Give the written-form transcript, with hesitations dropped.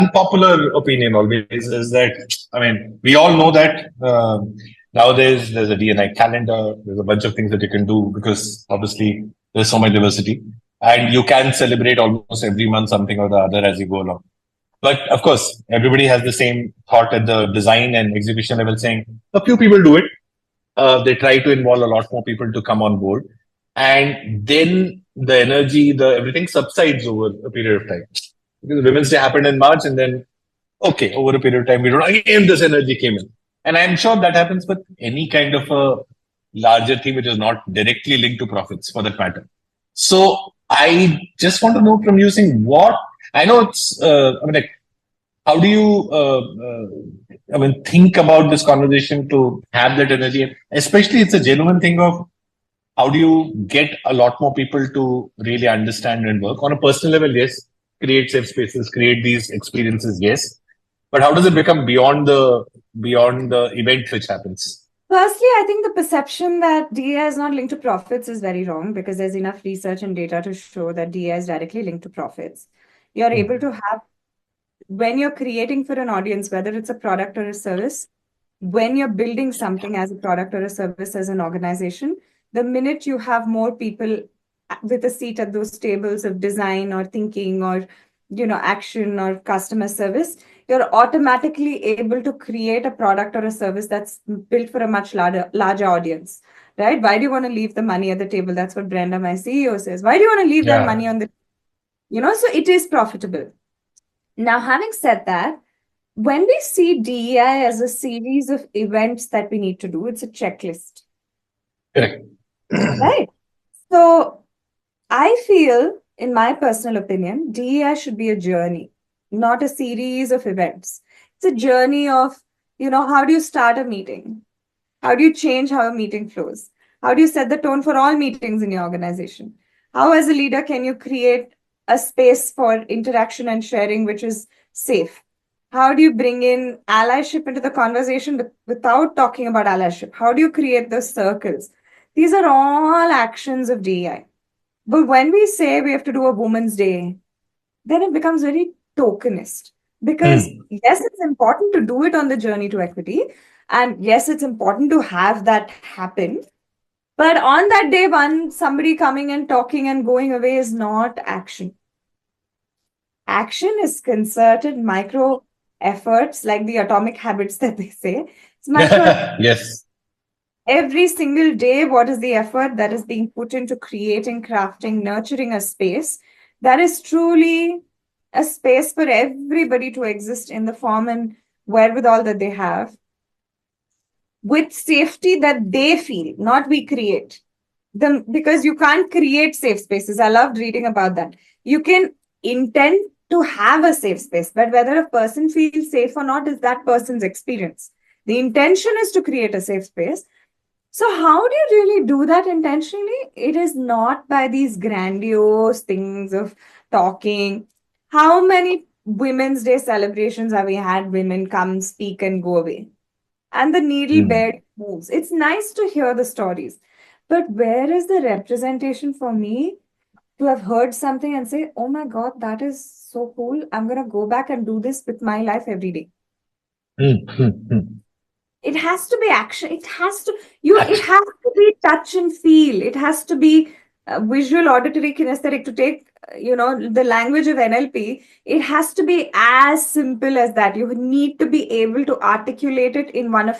unpopular opinion always is that, I mean, we all know that nowadays there's a DNI calendar, there's a bunch of things that you can do because obviously there's so much diversity and you can celebrate almost every month something or the other as you go along. But of course, everybody has the same thought at the design and execution level saying a few people do it. They try to involve a lot more people to come on board. And then the energy, the everything subsides over a period of time. Because Women's Day happened in March and then, okay, over a period of time, we don't again this energy came in. And I'm sure that happens with any kind of a larger thing which is not directly linked to profits for that matter. So I just want to know from you saying what I know it's, I mean, like, how do you, I mean, think about this conversation to have that energy? Especially, it's a genuine thing of how do you get a lot more people to really understand and work on a personal level? Yes, create safe spaces, create these experiences. Yes, but how does it become beyond the event which happens? Firstly, I think the perception that DEI is not linked to profits is very wrong because there's enough research and data to show that DEI is directly linked to profits. You're able to have, when you're creating for an audience, whether it's a product or a service, when you're building something as a product or a service as an organization, the minute you have more people with a seat at those tables of design or thinking or action or customer service, you're automatically able to create a product or a service that's built for a much larger audience, right? Why do you want to leave the money at the table? That's what Brenda, my CEO, says. Why do you want to leave that money on the, so it is profitable. Now, having said that, when we see DEI as a series of events that we need to do, it's a checklist. Correct. Right. So I feel, in my personal opinion, DEI should be a journey, not a series of events. It's a journey of, how do you start a meeting? How do you change how a meeting flows? How do you set the tone for all meetings in your organization? How, as a leader, can you create a space for interaction and sharing which is safe? How do you bring in allyship into the conversation without talking about allyship? How do you create those circles? These are all actions of DEI. But when we say we have to do a Women's Day, then it becomes very tokenist. Because yes, it's important to do it on the journey to equity. And yes, it's important to have that happen. But on that day one, somebody coming and talking and going away is not action. Action is concerted micro efforts, like the atomic habits that they say. It's micro. Yes. Every single day, what is the effort that is being put into creating, crafting, nurturing a space that is truly a space for everybody to exist in the form and wherewithal that they have, with safety that they feel, not we create them, because you can't create safe spaces. I loved reading about that. You can intend to have a safe space, but whether a person feels safe or not is that person's experience. The intention is to create a safe space. So how do you really do that intentionally? It is not by these grandiose things of talking. How many Women's Day celebrations have we had women come, speak, and go away? And the needle barely moves. It's nice to hear the stories. But where is the representation for me to have heard something and say, oh my God, that is so cool. I'm going to go back and do this with my life every day. It has to be action. It has to be touch and feel. It has to be visual, auditory, kinesthetic. To take, the language of NLP, it has to be as simple as that. You need to be able to articulate it in one of your